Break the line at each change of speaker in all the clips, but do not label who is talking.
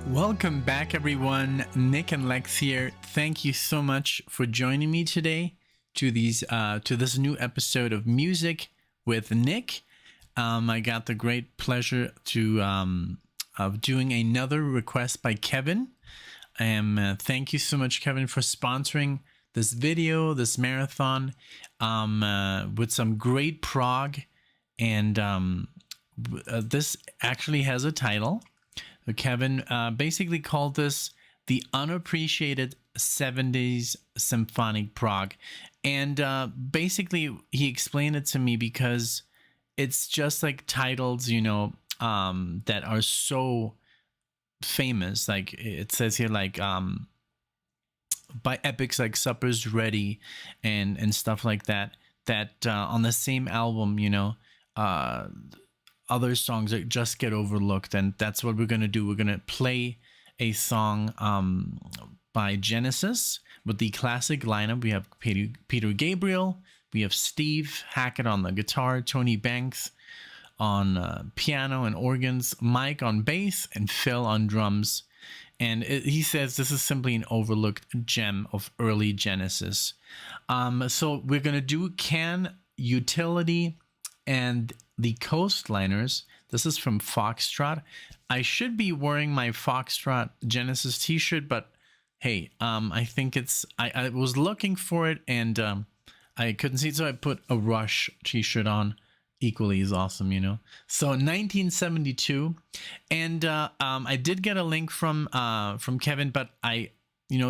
Welcome back, everyone. NicknLex here. Thank you so much for joining me today to this new episode of Music with Nick. I got the great pleasure of doing another request by Kevin. Thank you so much, Kevin, for sponsoring this video, this marathon, with some great prog. And this actually has a title. Kevin basically called this the unappreciated 70s symphonic prog. And basically he explained it to me because it's just like titles, that are so famous. Like it says here, like by epics like Supper's Ready and stuff like that, that on the same album, other songs that just get overlooked. And that's what we're going to do. We're going to play a song by Genesis with the classic lineup. We have Peter Gabriel, we have Steve Hackett on the guitar, Tony Banks on piano and organs, Mike on bass, and Phil on drums. And he says this is simply an overlooked gem of early Genesis. So we're going to do Can, Utility, and the Coastliners. This is from Foxtrot. I should be wearing my Foxtrot Genesis t-shirt, but hey, I think it's, I was looking for it and I couldn't see it, so I put a Rush t-shirt on. Equally as awesome, So 1972, and I did get a link from Kevin, but I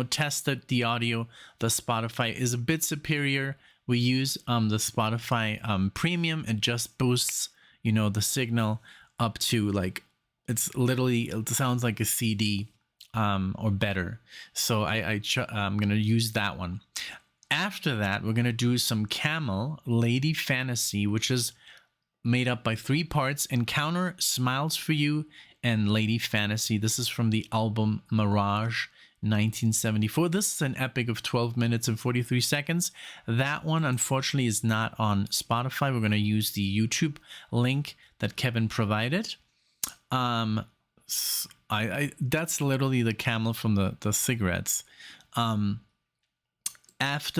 tested the audio. The Spotify is a bit superior. We use the Spotify premium. It just boosts the signal up to, like, it sounds like a CD or better. So I'm gonna use that one. After that, we're gonna do some Camel, Lady Fantasy, which is made up by 3 parts: Encounter, Smiles for You, and Lady Fantasy. This is from the album Mirage, 1974. This is an epic of 12 minutes and 43 seconds. That one, unfortunately, is not on Spotify. We're going to use the YouTube link that Kevin provided. That's literally the Camel from the cigarettes. After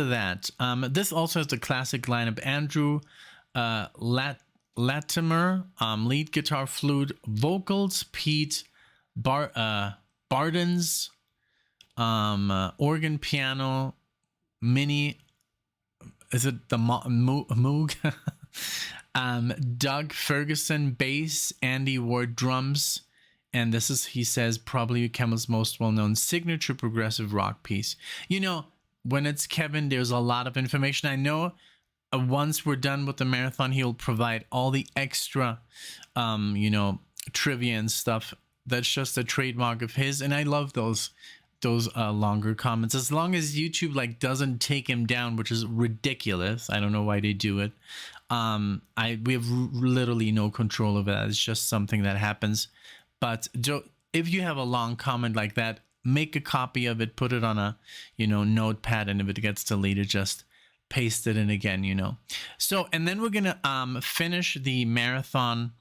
that, this also has the classic lineup: Andrew Latimer, lead guitar, flute, vocals, Pete Bardens, organ, piano, Minnie, is it the Moog? Doug Ferguson, bass, Andy Ward, drums. And this is, he says, probably Camel's most well-known signature progressive rock piece. When it's Kevin, there's a lot of information. I know once we're done with the marathon, he'll provide all the extra, trivia and stuff. That's just a trademark of his. And I love those longer comments, as long as YouTube doesn't take him down, which is ridiculous. I don't know why they do it. We have literally no control over that. It's just something that happens. But if you have a long comment like that, make a copy of it, put it on a notepad, and if it gets deleted, just paste it in again. So, and then we're gonna finish the marathon,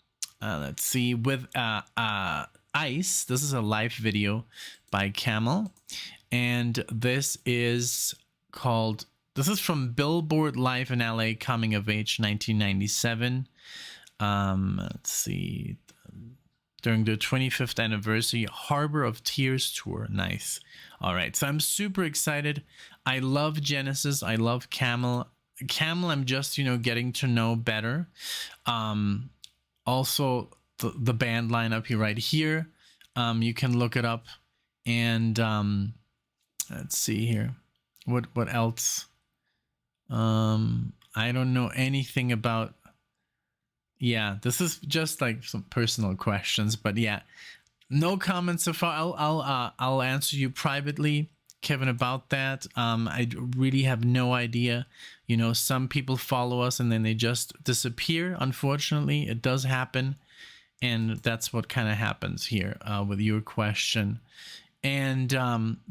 let's see, with Ice. This is a live video by Camel, and this is from Billboard Live in LA, Coming of Age, 1997. Let's see, during the 25th anniversary Harbor of Tears tour. Nice. All right, so I'm super excited. I love Genesis, I love Camel. I'm just getting to know better. Also the band lineup here, right here, you can look it up. And let's see here, what else. I don't know anything about. Yeah, this is just like some personal questions, but yeah, no comments so far. I'll answer you privately, Kevin, about that. I really have no idea. Some people follow us and then they just disappear. Unfortunately, it does happen, and that's what kind of happens here with your question. And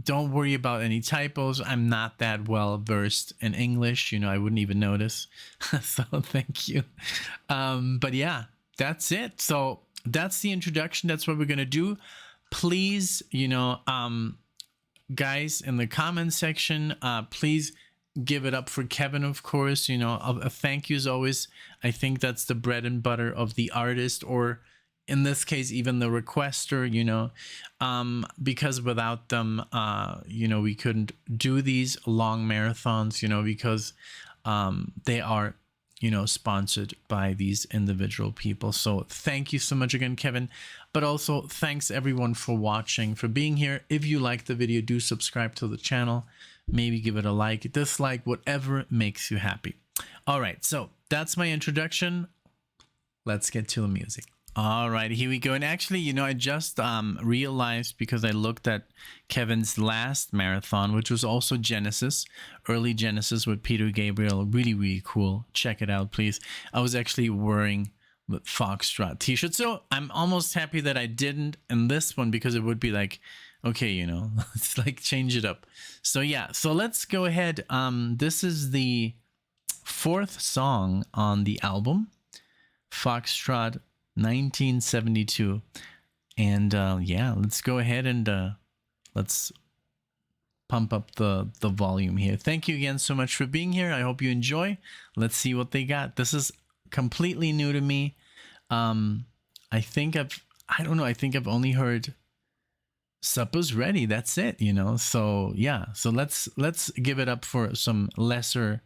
don't worry about any typos. I'm not that well versed in English. I wouldn't even notice. So thank you. But yeah, that's it. So that's the introduction. That's what we're going to do. please, guys, in the comment section, please give it up for Kevin, of course. A thank you is always, I think that's the bread and butter of the artist, or in this case, even the requester, because without them, we couldn't do these long marathons, because they are, sponsored by these individual people. So thank you so much again, Kevin. But also thanks everyone for watching, for being here. If you like the video, do subscribe to the channel. Maybe give it a like, dislike, whatever makes you happy. All right, so that's my introduction. Let's get to the music. All right, here we go. And actually, I just realized, because I looked at Kevin's last marathon, which was also Genesis, early Genesis with Peter Gabriel. Really, really cool. Check it out, please. I was actually wearing the Foxtrot t-shirt. So I'm almost happy that I didn't in this one, because it would be like, okay, it's like change it up. So yeah, so let's go ahead. This is the 4th song on the album, Foxtrot 1972. And yeah, let's go ahead and let's pump up the volume here. Thank you again so much for being here. I hope you enjoy. Let's see what they got. This is completely new to me. I think I've only heard Supper's Ready. That's it, so yeah, so let's give it up for some lesser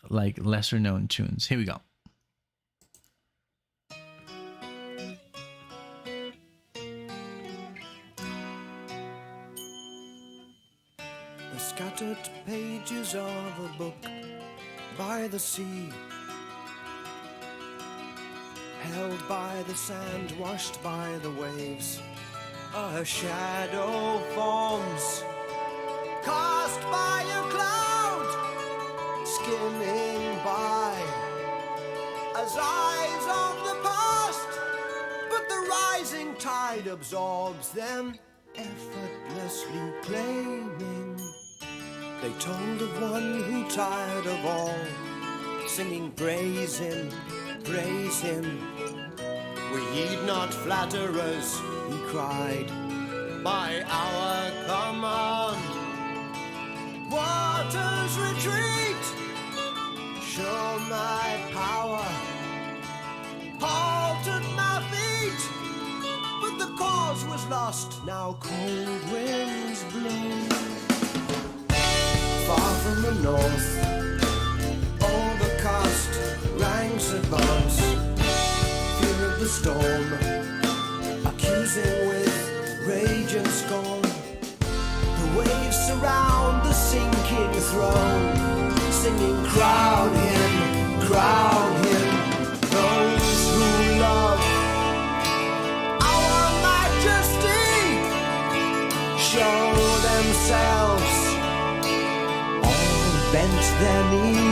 known tunes. Here we go.
The scattered pages of a book by the sea, held by the sand, washed by the waves. A shadow forms, cast by a cloud, skimming by, as eyes of the past. But the rising tide absorbs them, effortlessly claiming. They told of one who, tired of all, singing praise him, praise him. We heed not flatterers, he cried, by our command. Waters retreat, show my power, halted my feet. But the cause was lost, now cold winds blow. Far from the north, overcast, ranks advance. Fear of the storm, accusing with rage and scorn. The waves surround the sinking throne, singing, crown him, crown him. Those who love our majesty show themselves, all bent their knee.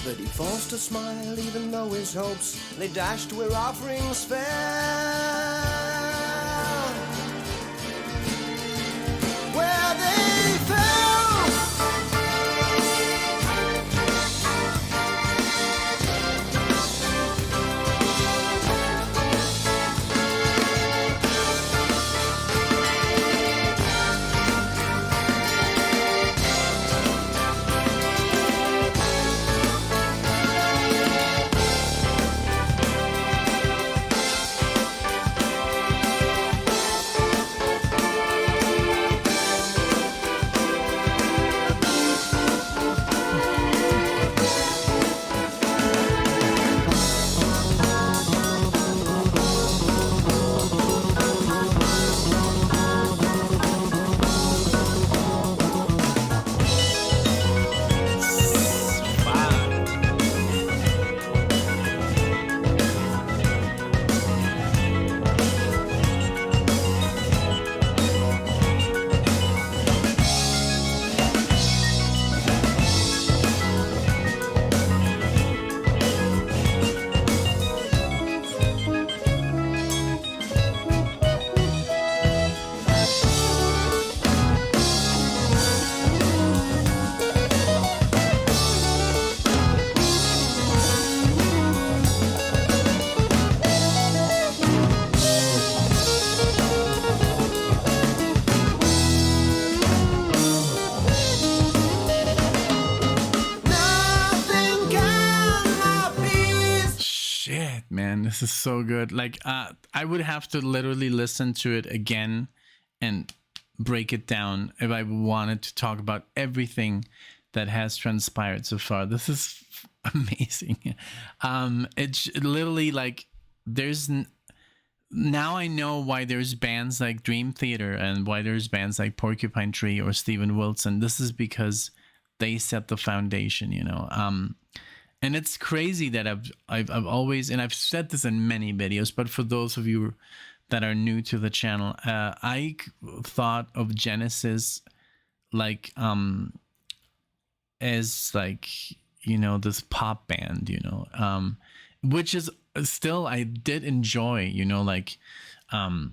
But he forced a smile even though his hopes lay dashed where offerings fell.
Shit, man, this is so good. Like, I would have to literally listen to it again and break it down if I wanted to talk about everything that has transpired so far. This is amazing. It's literally like now I know why there's bands like Dream Theater and why there's bands like Porcupine Tree or Steven Wilson. This is because they set the foundation, you know. And it's crazy that I've always, and I've said this in many videos, but for those of you that are new to the channel, I thought of Genesis like as like, you know, this pop band, you know, which is still I did enjoy, you know, like I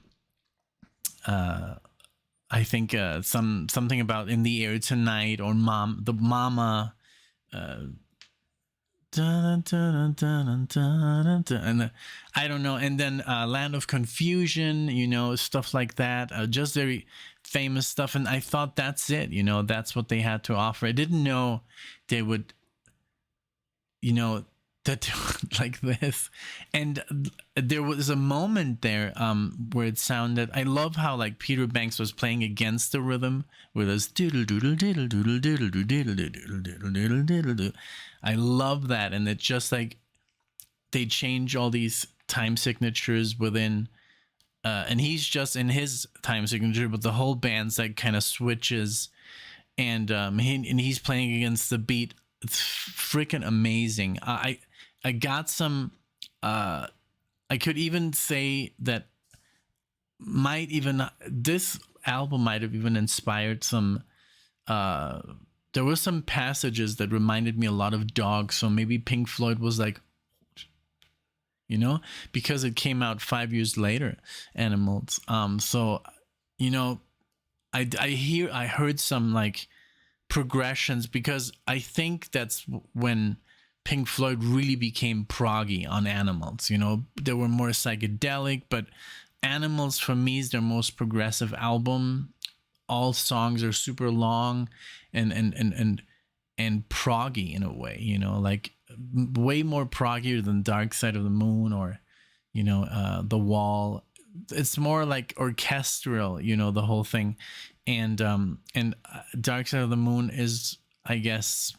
think something about In the Air Tonight or Mama. And I don't know, and then Land of Confusion, you know, stuff like that, just very famous stuff. And I thought that's it, you know, that's what they had to offer. I didn't know they would, you know, that like this. And there was a moment there where it sounded, I love how like Peter Banks was playing against the rhythm with this doodle doodle doodle doodle doodle doodle doodle doodle doodle doodle. I love that. And it's just like they change all these time signatures within and he's just in his time signature, but the whole band's like kind of switches, and he's playing against the beat. It's freaking amazing. I got some I could even say that this album might have even inspired some there were some passages that reminded me a lot of Dogs, so maybe Pink Floyd was like, you know, because it came out 5 years later, Animals. So, you know, I heard some like progressions, because I think that's when Pink Floyd really became proggy on Animals. You know, they were more psychedelic, but Animals for me is their most progressive album. All songs are super long and proggy in a way, you know, like way more proggier than Dark Side of the Moon or, you know, The Wall. It's more like orchestral, you know, the whole thing. And Dark Side of the Moon is, I guess,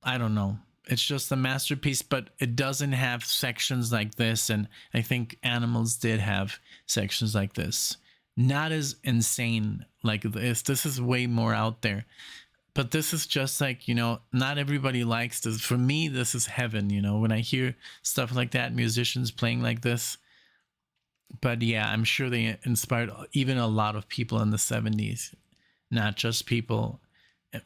I don't know, it's just a masterpiece, but it doesn't have sections like this. And I think Animals did have sections like this. Not as insane like this. This is way more out there. But this is just like, you know, not everybody likes this. For me, this is heaven, you know, when I hear stuff like that, musicians playing like this. But yeah, I'm sure they inspired even a lot of people in the 70s, not just people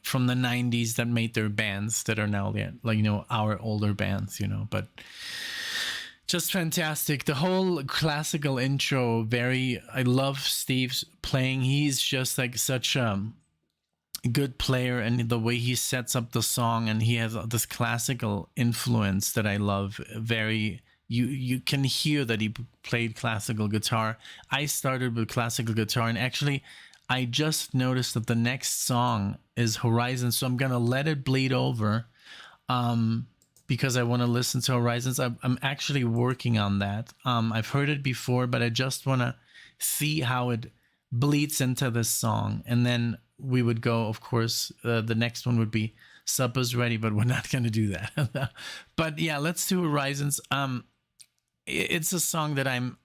from the 90s that made their bands that are now, like, you know, our older bands, you know. But just fantastic. The whole classical intro, I love Steve's playing. He's just like such a good player, and the way he sets up the song, and he has this classical influence that I love. You can hear that he played classical guitar. I started with classical guitar, and actually I just noticed that the next song is Horizons, so I'm gonna let it bleed over because I want to listen to Horizons. I'm actually working on that. I've heard it before, but I just want to see how it bleeds into this song. And then we would go, of course, the next one would be Supper's Ready, but we're not going to do that. But yeah, let's do Horizons. It's a song that I'm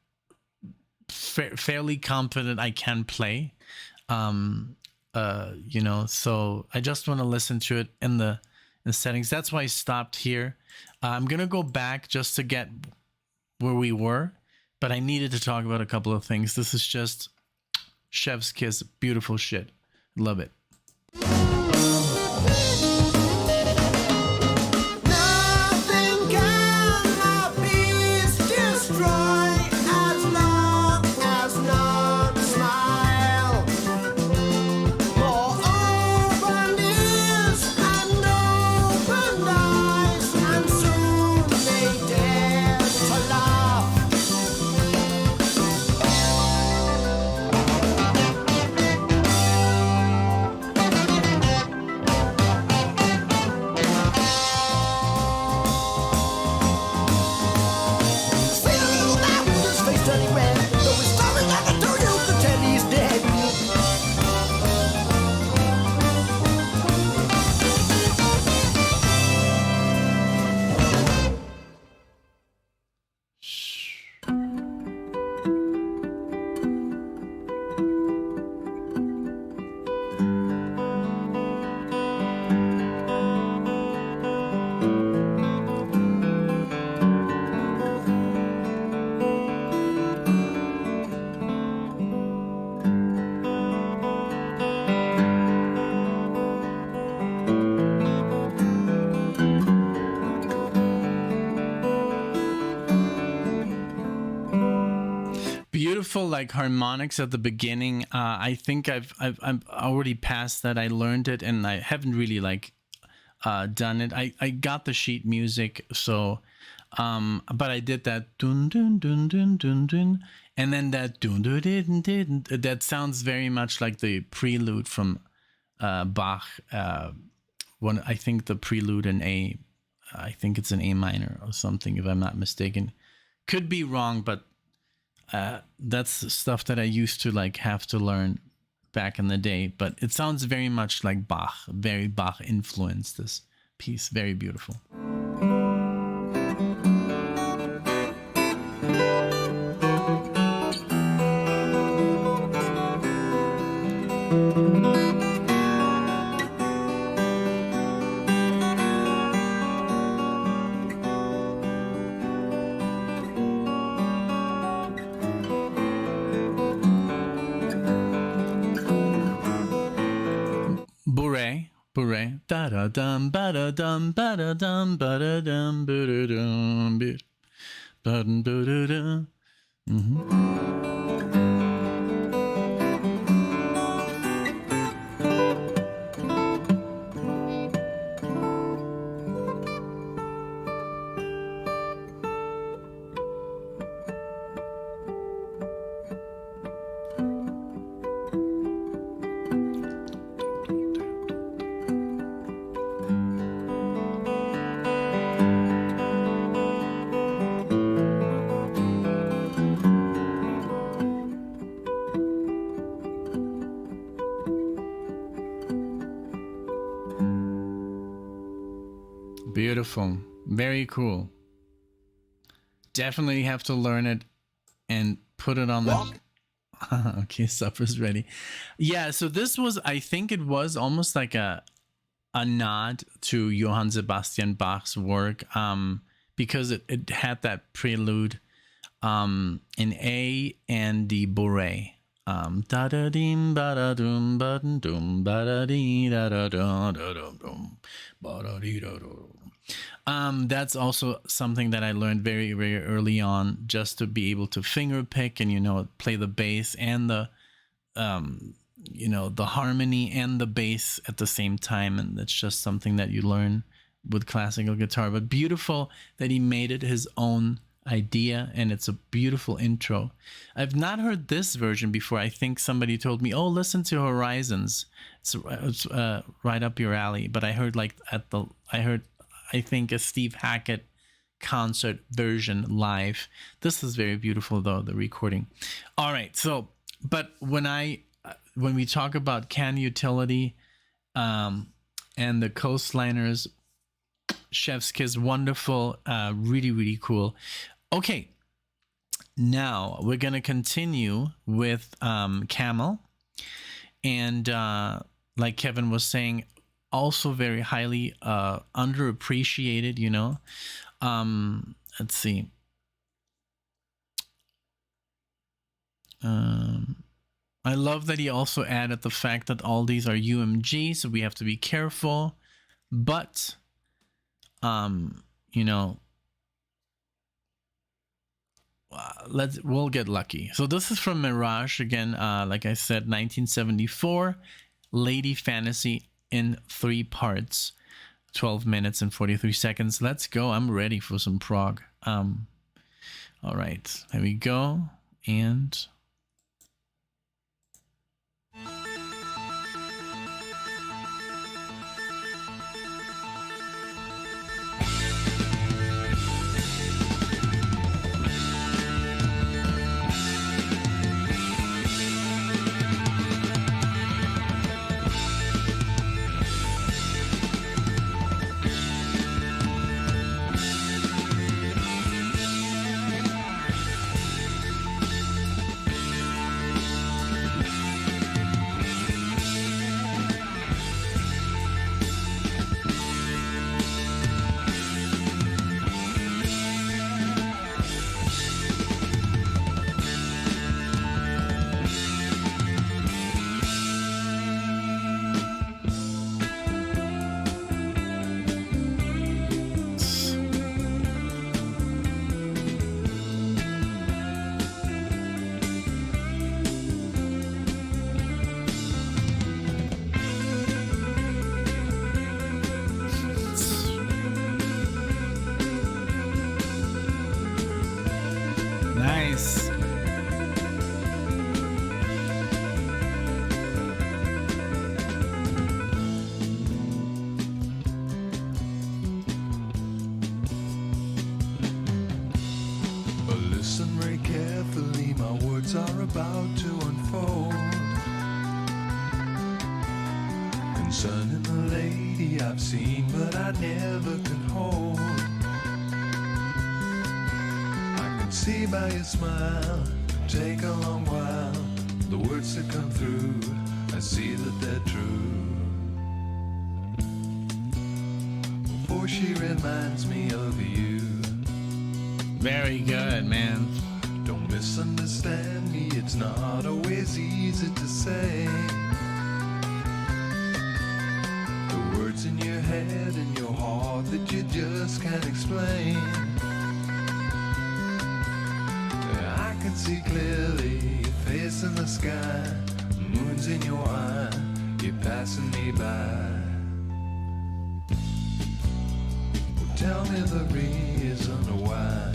fairly confident I can play. You know, so I just want to listen to it in the settings. That's why I stopped here. I'm gonna go back just to get where we were, but I needed to talk about a couple of things. This is just chef's kiss, beautiful shit. Love it.
Nothing can my peace destroy as long as none smile. For open ears and open eyes, and soon they dare to laugh.
beautiful like harmonics at the beginning. I think I'm already past that. I learned it and I haven't really like done it. I got the sheet music, so but I did that dun dun dun dun dun dun, and then that dun dun dun dun, that sounds very much like the prelude from Bach. One, I think the prelude in A, I think it's an A minor or something, if I'm not mistaken. Could be wrong, but that's stuff that I used to like have to learn back in the day. But it sounds very much like Bach, very Bach influenced this piece. Very beautiful. Bure, da da dum, ba da dum, ba da dum, ba da dum, ba da dum, ba da dum. Beautiful. Very cool. Definitely have to learn it and put it on the... Okay, supper's ready. Yeah, so this was, I think it was almost like a nod to Johann Sebastian Bach's work, because it had that prelude in A and the Bourrée. Da da dim ba da dum ba dum ba da dee da da da da dum ba da dee da da. That's also something that I learned very, very early on, just to be able to finger pick and, you know, play the bass and the you know, the harmony and the bass at the same time. And that's just something that you learn with classical guitar. But beautiful that he made it his own idea, and it's a beautiful intro. I've not heard this version before. I think somebody told me, oh, listen to Horizons, it's right up your alley. But I heard like I think a Steve Hackett concert version live. This is very beautiful though, the recording. All right, so but when we talk about Can Utility and the Coastliners, Chef's Kiss, wonderful, really, really cool. Okay, now we're going to continue with Camel. And like Kevin was saying, also very highly underappreciated, you know. Let's see. I love that he also added the fact that all these are UMG, so we have to be careful. But, you know, we'll get lucky. So this is from Mirage again. Like I said, 1974, Lady Fantasy in 3 parts, 12 minutes and 43 seconds. Let's go. I'm ready for some prog. All right, here we go. And Nice.
Listen very carefully, my words are about to unfold. Concerning the lady I've seen, but I never can hold. I can see by your smile, take a long while. The words that come through, I see that they're true. For she reminds me of you.
Very good, man.
Don't misunderstand me, it's not always easy to say. The words in your head and your heart that you just can't explain. I can see clearly your face in the sky, moon's in your eye, you're passing me by. Well, tell me the reason why.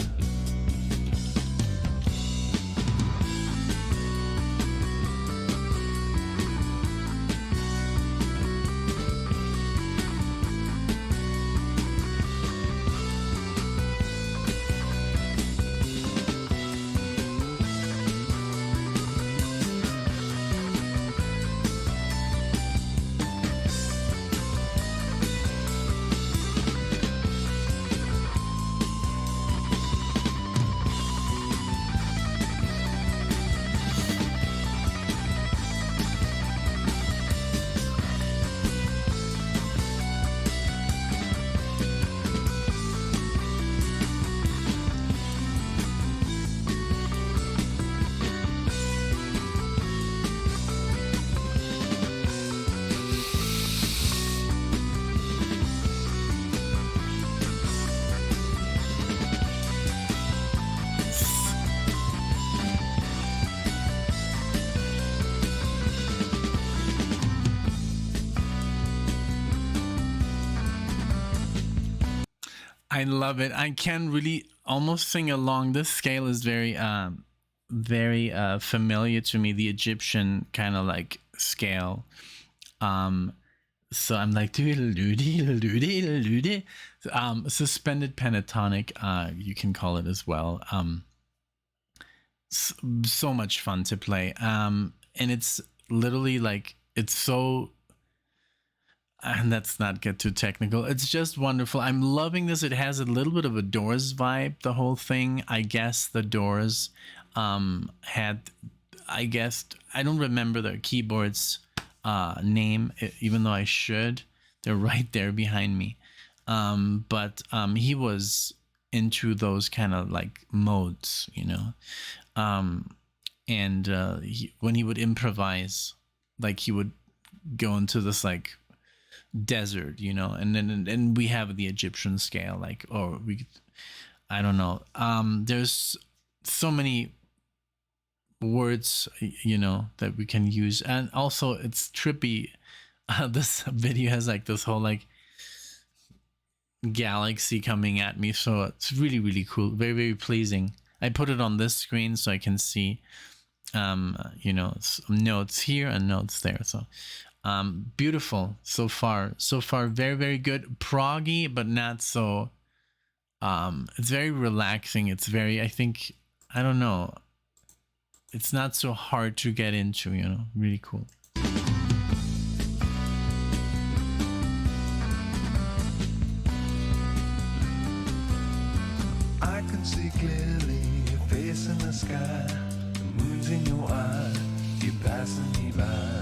I love it. I can really almost sing along. This scale is very familiar to me, the Egyptian kind of like scale. So I'm like suspended pentatonic, you can call it as well. So much fun to play. And it's literally like, it's so, and let's not get too technical. It's just wonderful. I'm loving this. It has a little bit of a Doors vibe, the whole thing. I guess the Doors had, I don't remember the keyboard's name, even though I should. They're right there behind me. But he was into those kind of like modes, you know. And when he would improvise, like he would go into this like desert, you know, and then we have the Egyptian scale, like, or I don't know. There's so many words, you know, that we can use, and also it's trippy. This video has like this whole like galaxy coming at me, so it's really, really cool, very, very pleasing. I put it on this screen so I can see, you know, notes here and notes there. So beautiful so far, very, very good. Proggy, but not so, it's very relaxing. It's very, I think, I don't know, it's not so hard to get into, you know. Really cool.
I can see clearly your face in the sky, the moon's in your eye, you're passing me by.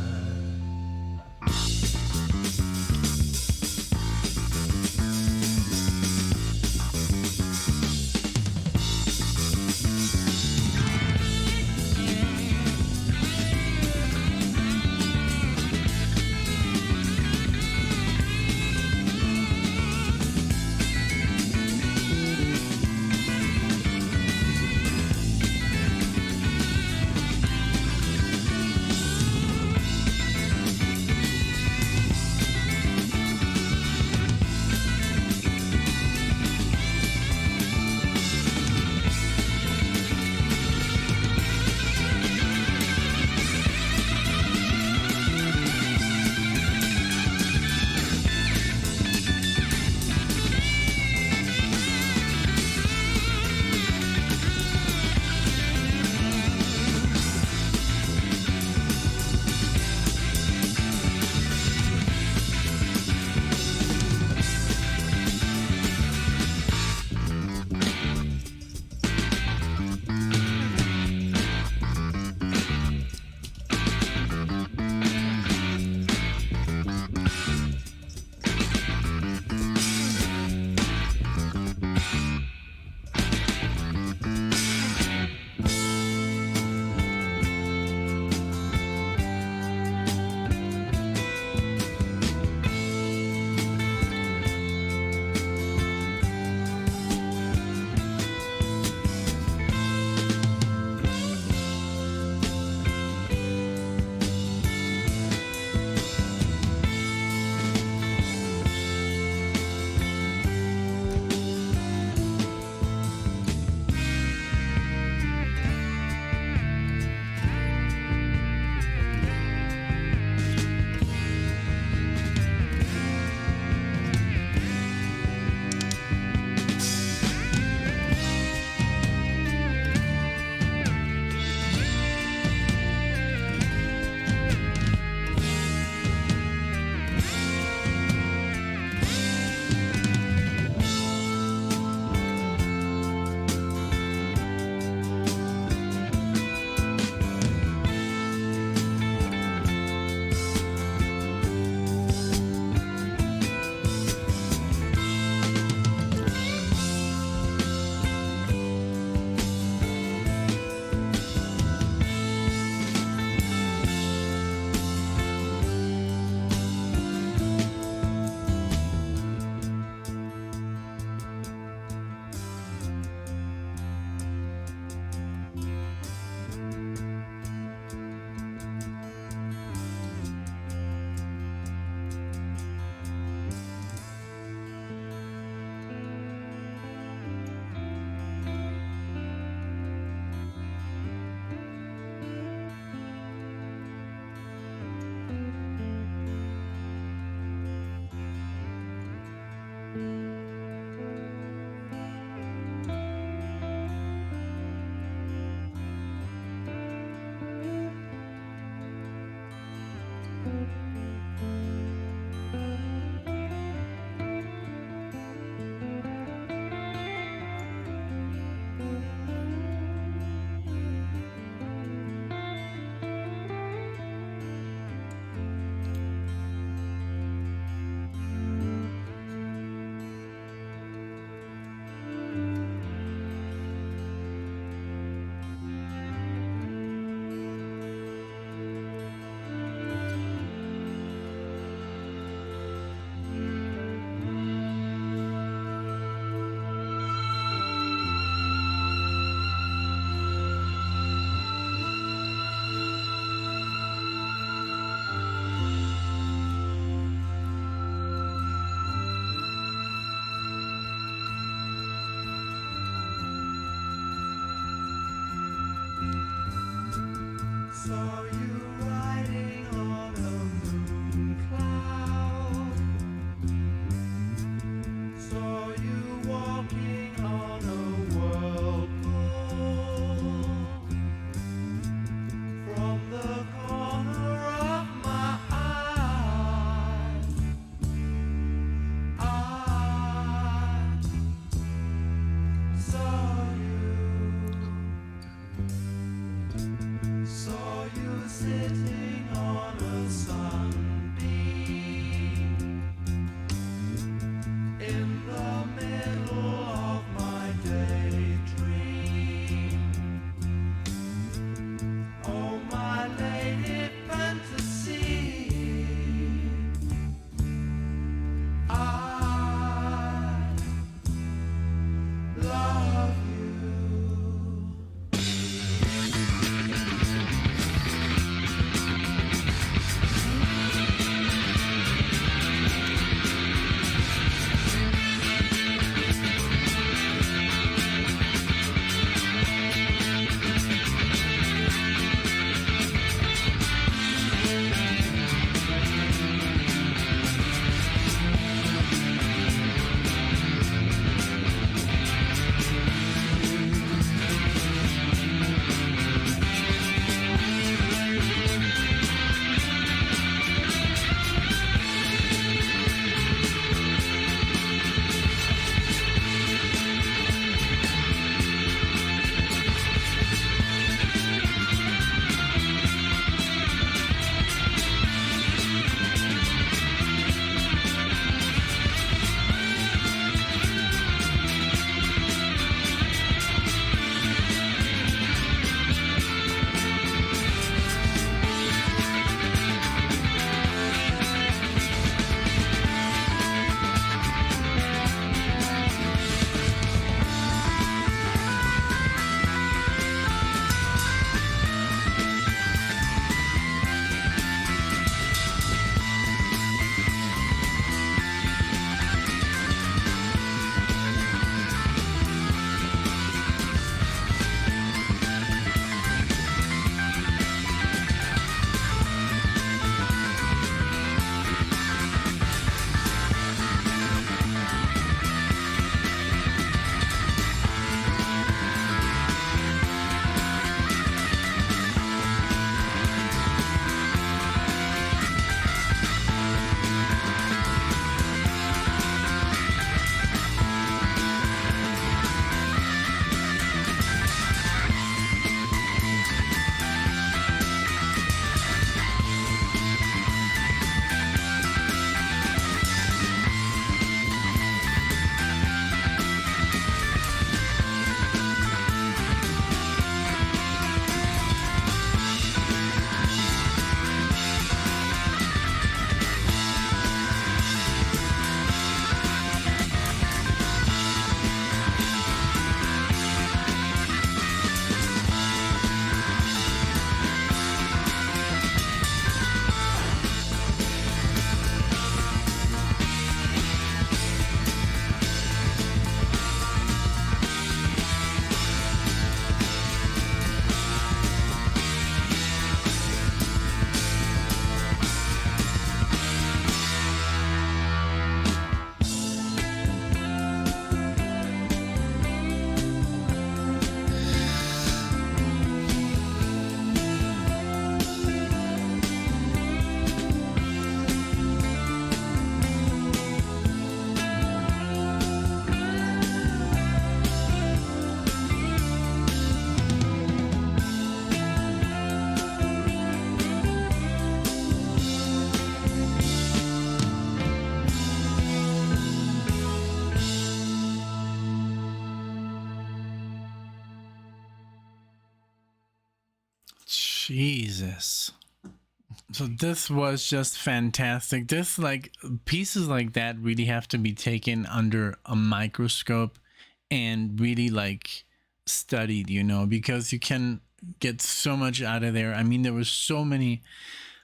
Saw you riding on a moon cloud. Saw you walking on a whirlpool. From the corner of my eye, I saw you sitting on a sunbeam in the middle of my daydream. Oh, my lady fantasy, I love you.
Jesus. So this was just fantastic. This, like, pieces like that really have to be taken under a microscope and really like studied, you know, because you can get so much out of there. I mean, there were so many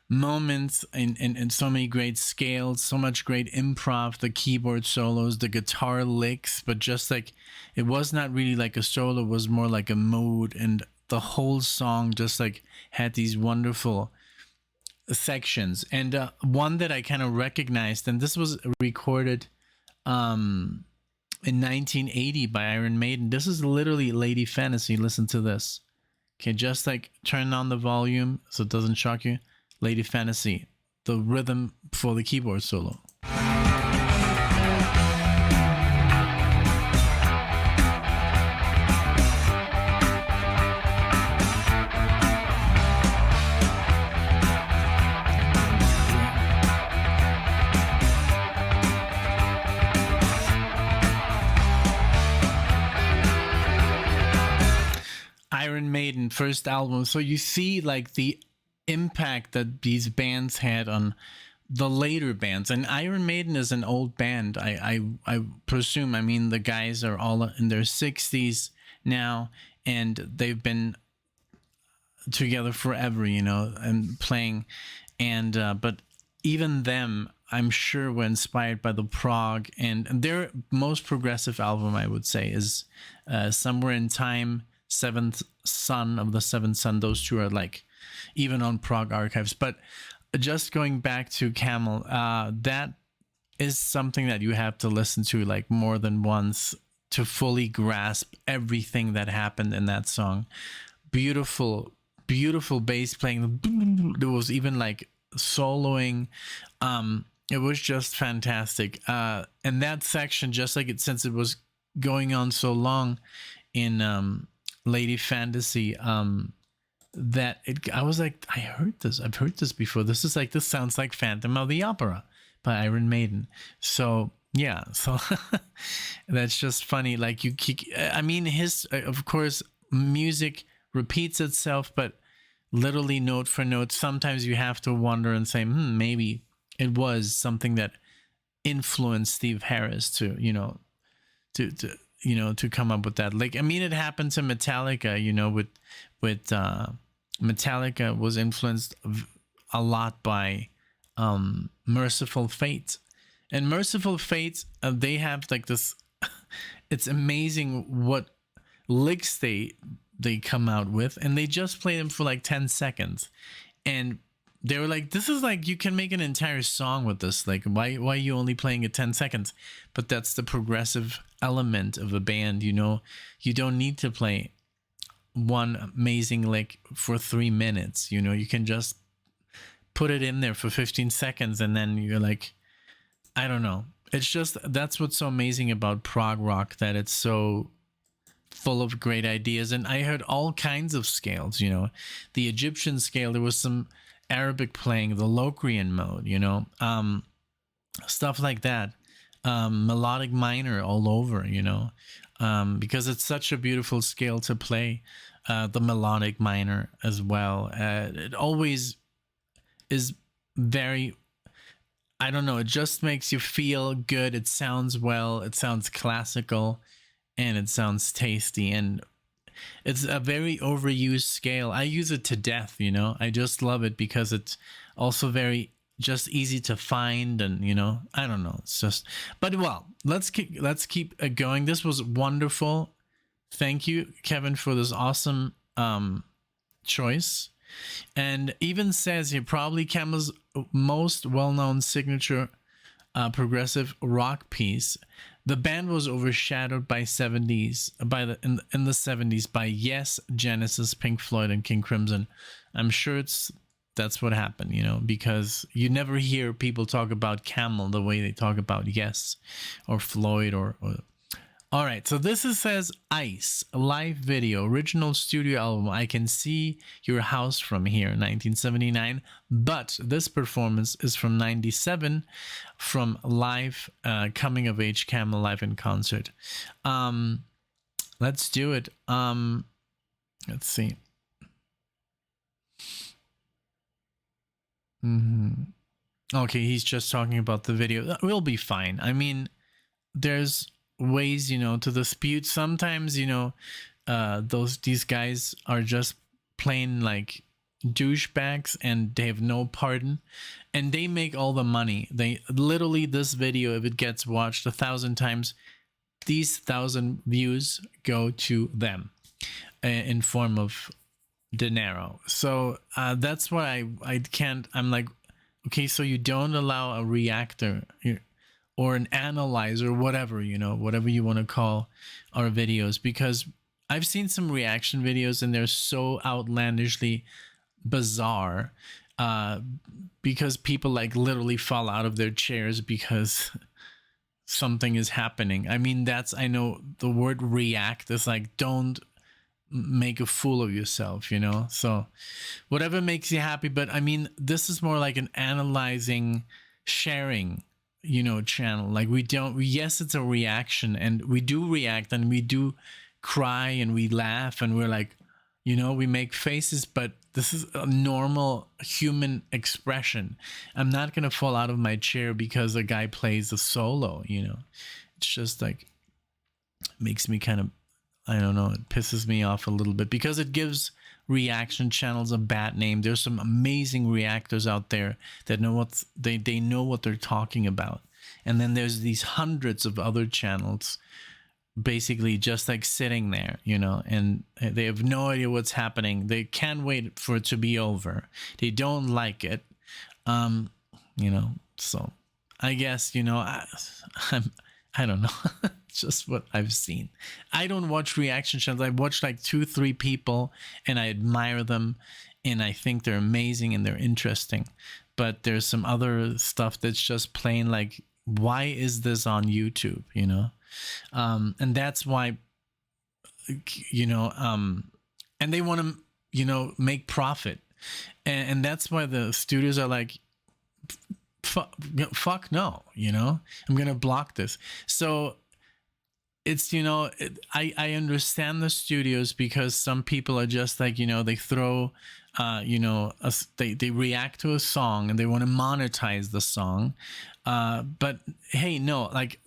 moments and so many great scales, so much great improv, the keyboard solos, the guitar licks, but just like it was not really like a solo, it was more like a mood and the whole song just like had these wonderful sections. And one that I kind of recognized, and this was recorded in 1980 by Iron Maiden. This is literally Lady Fantasy. Listen to this. Okay, just like turn on the volume so it doesn't shock you. Lady Fantasy, the rhythm for the keyboard solo. Iron Maiden first album, so you see like the impact that these bands had on the later bands. And Iron Maiden is an old band, I presume. I mean, the guys are all in their 60s now, and they've been together forever, you know, and playing. And but even them, I'm sure, were inspired by the Prog, and their most progressive album, I would say, is Somewhere in Time, Seventh Son of the Seventh Son. Those two are like even on Prog archives. But just going back to Camel, that is something that you have to listen to like more than once to fully grasp everything that happened in that song. Beautiful, beautiful bass playing. There was even like soloing. It was just fantastic. And that section, just like it, since it was going on so long in Lady Fantasy, that I was like, I've heard this before. This sounds like Phantom of the Opera by Iron Maiden. So yeah, so that's just funny. Like I mean, of course, music repeats itself, but literally note for note, sometimes you have to wonder and say, maybe it was something that influenced Steve Harris to come up with that. Like, I mean, it happened to Metallica, with Metallica was influenced a lot by Merciful Fate. And Merciful Fate, they have like this, it's amazing what licks they come out with, and they just play them for like 10 seconds. And they were like, this is like, you can make an entire song with this. Like, why are you only playing it 10 seconds? But that's the progressive element of a band, you don't need to play one amazing lick for 3 minutes. You can just put it in there for 15 seconds, and then you're like, I don't know. It's just, that's what's so amazing about prog rock, that it's so full of great ideas. And I heard all kinds of scales, the Egyptian scale, there was some Arabic playing, the Locrian mode, stuff like that. Melodic minor all over, because it's such a beautiful scale to play, the melodic minor as well. It always is very, I don't know, it just makes you feel good. It sounds well, it sounds classical, and it sounds tasty. And it's a very overused scale. I use it to death, I just love it because it's also very just easy to find, and I don't know, it's just, but well, let's keep going. This was wonderful. Thank you, Kevin, for this awesome choice. And even says here, probably Camel's most well-known signature progressive rock piece. The band was overshadowed in the 70s by Yes, Genesis, Pink Floyd, and King Crimson. I'm sure that's what happened, because you never hear people talk about Camel the way they talk about Yes or Floyd or All right, so this says Ice, a live video, original studio album. I Can See Your House From Here, 1979. But this performance is from 97, from live, Coming of Age Camel live in concert. Let's do it. Let's see. Okay, he's just talking about the video. We'll be fine. I mean, there's ways, to dispute. Sometimes, these guys are just plain like douchebags, and they have no pardon, and they make all the money. They literally, this video, if it gets watched 1,000 times, these 1,000 views go to them. in form of dinero. So that's why I can't. I'm like, okay, so you don't allow a reactor or an analyzer, whatever, whatever you want to call our videos, because I've seen some reaction videos and they're so outlandishly bizarre, because people like literally fall out of their chairs because something is happening. I mean, I know the word react is like, don't make a fool of yourself, so whatever makes you happy. But I mean, this is more like an analyzing, sharing, channel. Like yes, it's a reaction, and we do react, and we do cry, and we laugh, and we're like, we make faces, but this is a normal human expression. I'm not gonna fall out of my chair because a guy plays a solo. It's just like, makes me kind of, I don't know, it pisses me off a little bit, because it gives reaction channels a bad name. There's some amazing reactors out there that know they know what they're talking about. And then there's these hundreds of other channels basically just like sitting there, and they have no idea what's happening. They can't wait for it to be over. They don't like it. So I guess, I don't know. Just what I've seen. I don't watch reaction channels. I watch like 2-3 people and I admire them and I think they're amazing and they're interesting. But there's some other stuff that's just plain like, why is this on YouTube? And that's why, and they want to, make profit. And that's why the studios are like, fuck no, I'm going to block this. So it's, I understand the studios, because some people are just like, they throw, they react to a song and they want to monetize the song. But hey, no, like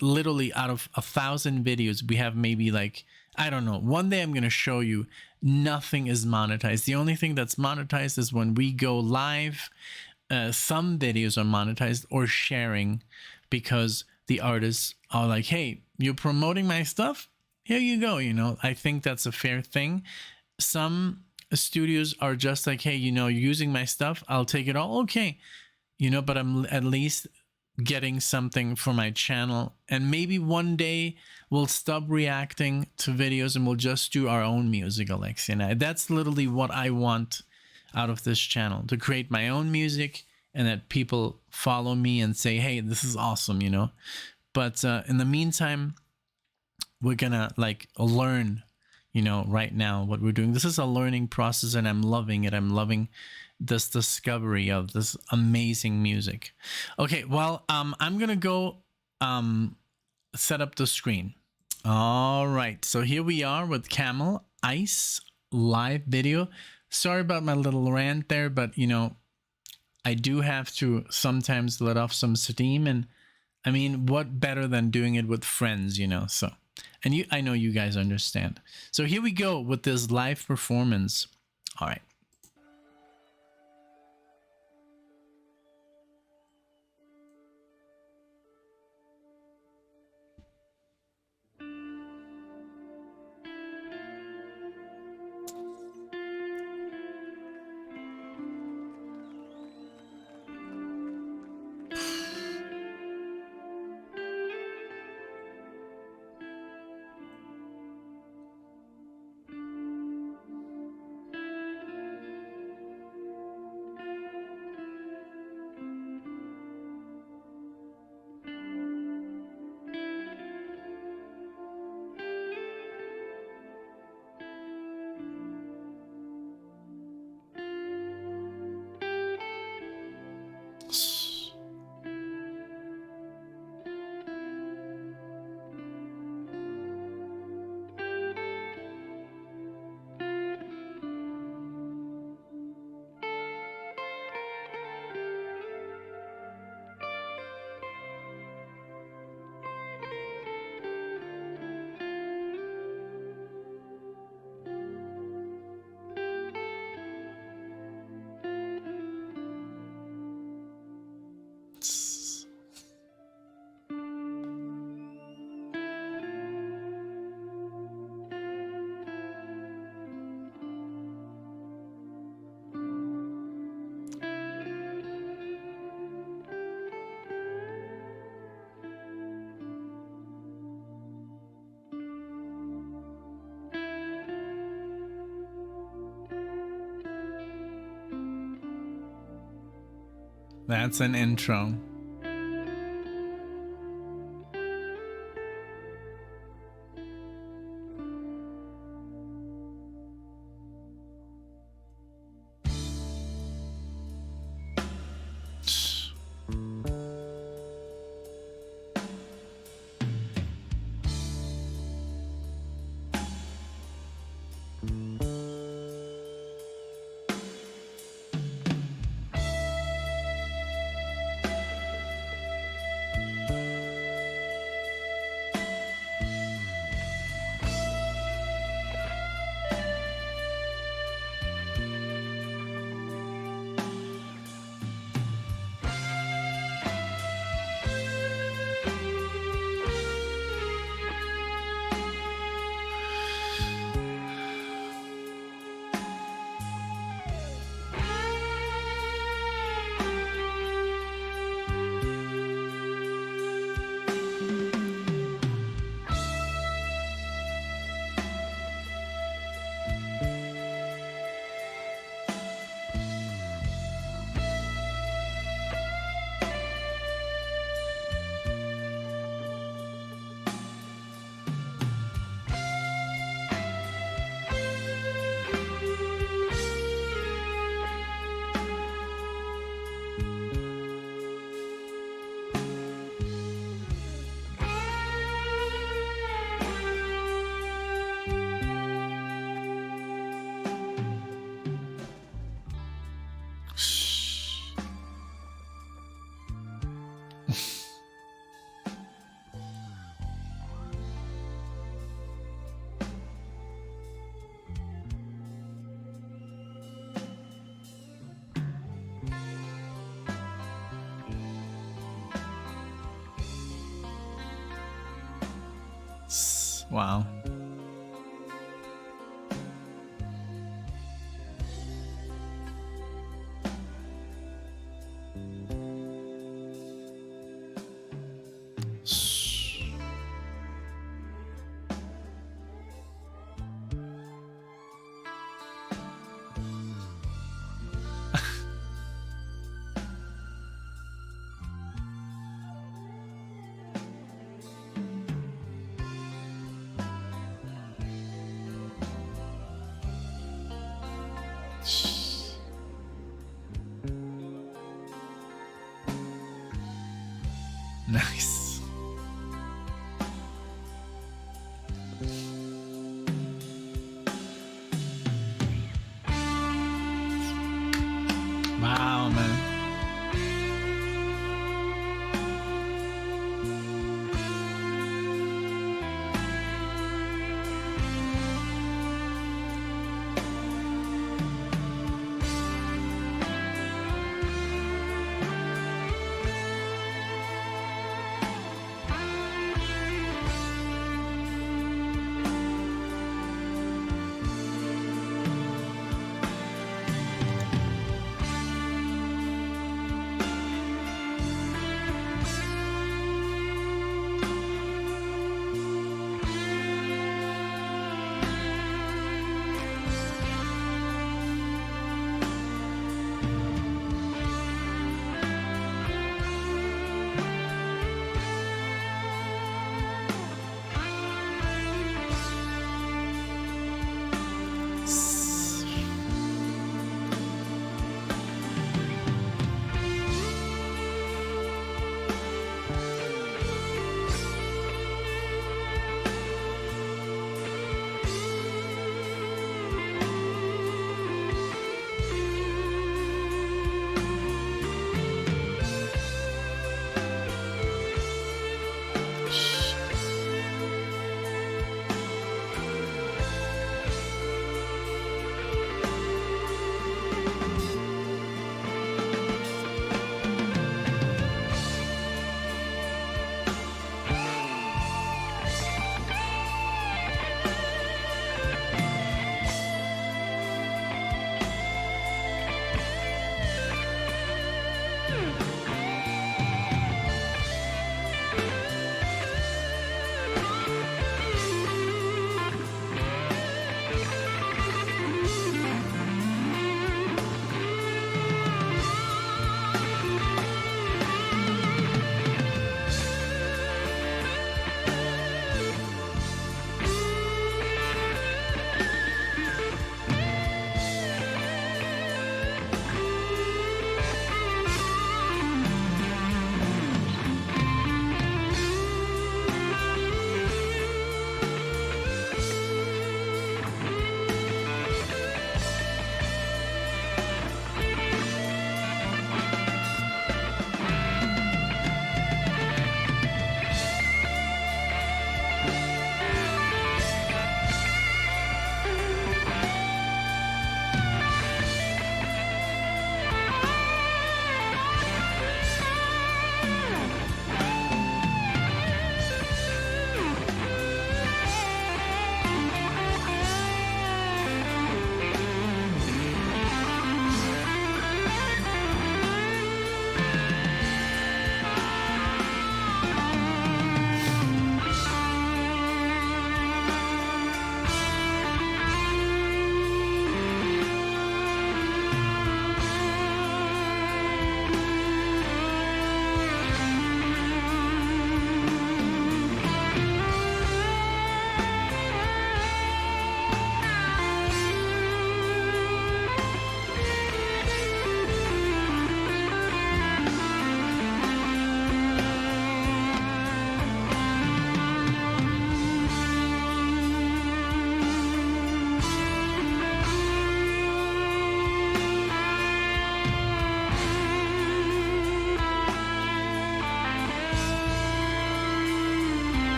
literally out of 1,000 videos, we have maybe like, I don't know, one day I'm going to show you nothing is monetized. The only thing that's monetized is when we go live. Some videos are monetized or sharing, because the artists are like, hey, you're promoting my stuff, here you go. I think that's a fair thing. Some studios are just like, hey, you're using my stuff, I'll take it all, okay, but I'm at least getting something for my channel. And maybe one day we'll stop reacting to videos and we'll just do our own music, Alexia. That's literally what I want out of this channel, to create my own music and that people follow me and say, hey, this is awesome, But in the meantime, we're gonna like learn, right now what we're doing. This is a learning process and I'm loving it. I'm loving this discovery of this amazing music. Okay, well, I'm gonna go set up the screen. All right, so here we are with Camel Ice live video. Sorry about my little rant there, but I do have to sometimes let off some steam, and I mean, what better than doing it with friends, so, and I know you guys understand. So here we go with this live performance. All right. That's an intro. Wow.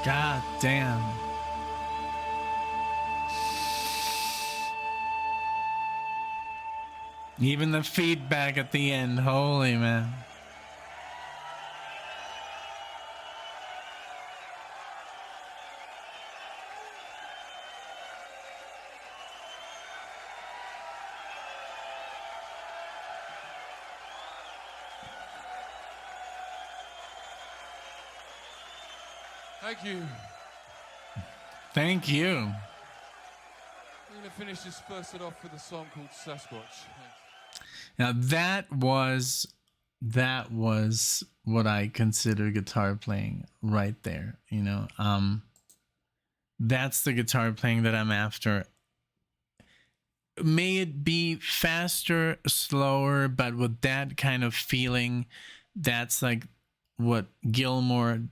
God damn. Even the feedback at the end, holy man.
Thank you.
Thank you.
We're going to finish this first set off with a song called Sasquatch. Thanks.
Now that was what I consider guitar playing right there, you know. That's the guitar playing that I'm after. May it be faster, slower, but with that kind of feeling, that's like what Gilmour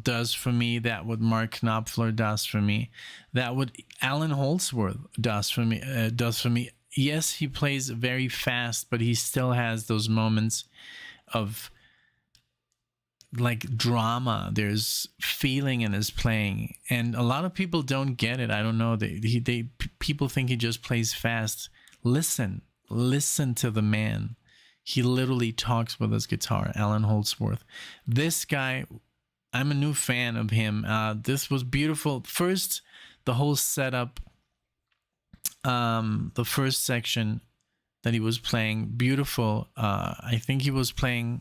does for me, that what Mark Knopfler does for me, that what Alan Holdsworth does for me. Yes, he plays very fast, but he still has those moments of like drama. There's feeling in his playing, and a lot of people don't get it. I don't know. People think he just plays fast. Listen to the man. He literally talks with his guitar. Alan Holdsworth. This guy, I'm a new fan of him. This was beautiful. First, the whole setup, the first section that he was playing, beautiful. I think he was playing,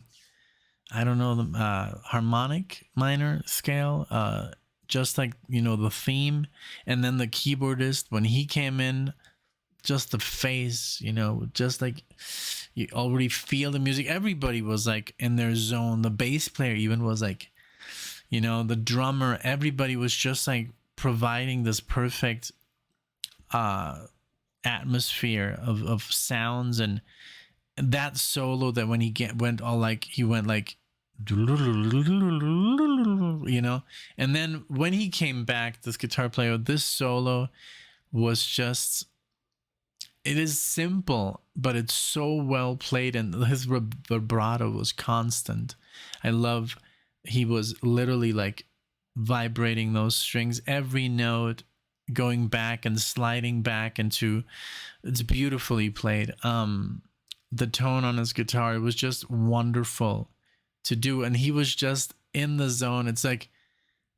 I don't know, the harmonic minor scale, just like, you know, the theme. And then the keyboardist, when he came in, just the face, you know, just like you already feel the music. Everybody was like in their zone. The bass player even was like, you know, the drummer, everybody was just like providing this perfect atmosphere of sounds. And that solo that when he went all like, he went like, you know, and then when he came back, this guitar player, this solo was just, it is simple, but it's so well played, and his vibrato was constant. I love, he was literally like vibrating those strings, every note going back and sliding back into, it's beautifully played. The tone on his guitar, it was just wonderful to do, and he was just in the zone. It's like,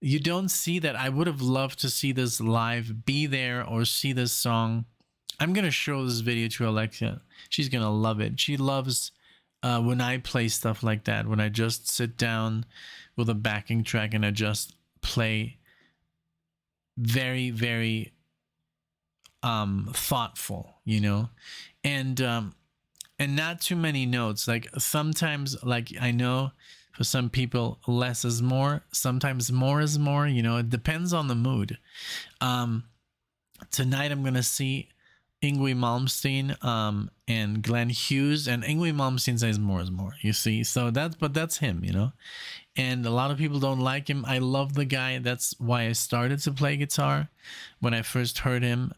you don't see that. I would have loved to see this live, be there, or see this song. I'm gonna show this video to Alexia. She's gonna love it. She loves when I play stuff like that, when I just sit down with a backing track and I just play very, very thoughtful, you know, and not too many notes. Like sometimes, like I know for some people less is more, sometimes more is more, you know, it depends on the mood. Tonight I'm gonna see Yngwie Malmsteen and Glenn Hughes, and Yngwie Malmsteen says more is more, you see. So that's him, you know, and a lot of people don't like him. I love the guy. That's why I started to play guitar when I first heard him.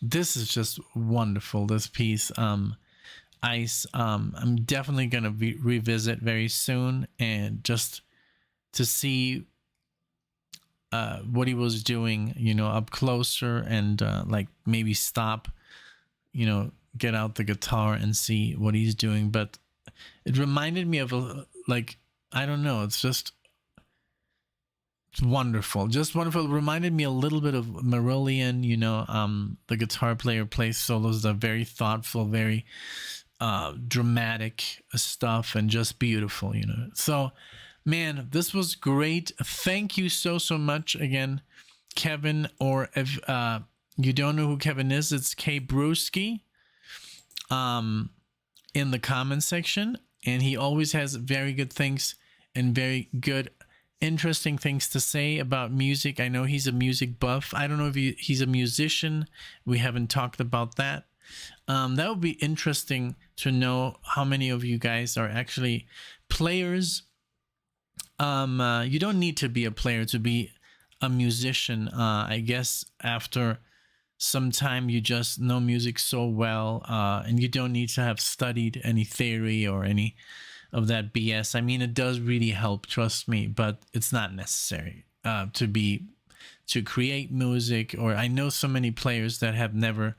This is just wonderful, this piece, Ice. I'm definitely gonna revisit very soon, and just to see what he was doing, you know, up closer, and like maybe stop, you know, get out the guitar and see what he's doing. But it reminded me of like, I don't know, it's wonderful, just wonderful. It reminded me a little bit of Marillion, you know. The guitar player plays solos that are very thoughtful, very dramatic stuff, and just beautiful, you know. So man, this was great. Thank you so much again, Kevin. Or if you don't know who Kevin is, it's K Brewski in the comment section, and he always has very good things and very good interesting things to say about music. I know he's a music buff. I don't know if he's a musician. We haven't talked about that. That would be interesting to know how many of you guys are actually players. You don't need to be a player to be a musician. I guess after some time you just know music so well, and you don't need to have studied any theory or any of that BS. I mean, it does really help, trust me, but it's not necessary. to create music. Or I know so many players that have never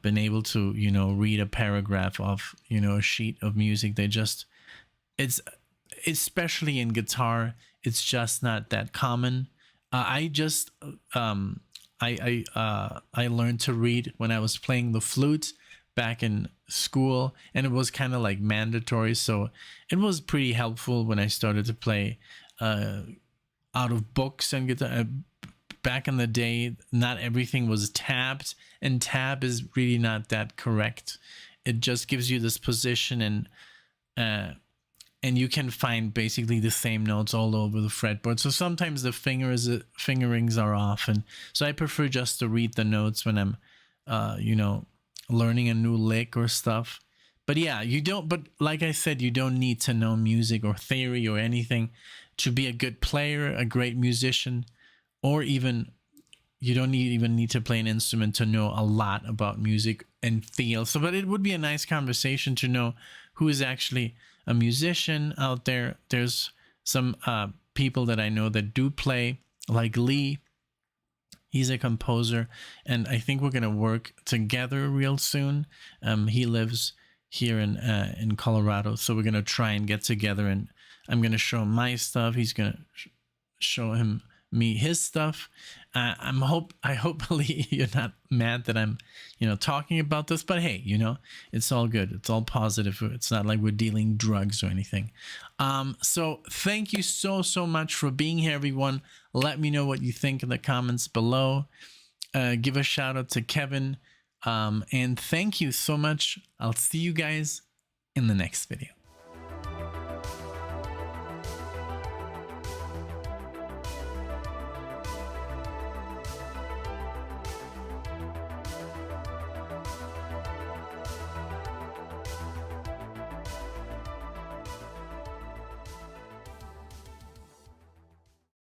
been able to, you know, read a paragraph of, you know, a sheet of music. They just, it's especially in guitar, it's just not that common. I learned to read when I was playing the flute back in school, and it was kind of like mandatory, so it was pretty helpful when I started to play out of books and guitar. Back in the day, not everything was tabbed, and tab is really not that correct. It just gives you this position, and you can find basically the same notes all over the fretboard. So sometimes the fingerings are off, and so I prefer just to read the notes when I'm, you know, learning a new lick or stuff. But yeah, you don't. But like I said, you don't need to know music or theory or anything to be a good player, a great musician, or even you don't even need to play an instrument to know a lot about music and feel. So, but it would be a nice conversation to know who is actually a musician out there. There's some people that I know that do play, like Lee. He's a composer, and I think we're gonna work together real soon. He lives here in Colorado, so we're gonna try and get together, and I'm gonna show him my stuff. He's gonna show me his stuff. I hope Lee, you're not mad that I'm, you know, talking about this, but hey, you know, it's all good. It's all positive. It's not like we're dealing drugs or anything. So thank you so much for being here, everyone. Let me know what you think in the comments below. Give a shout out to Kevin. And thank you so much. I'll see you guys in the next video.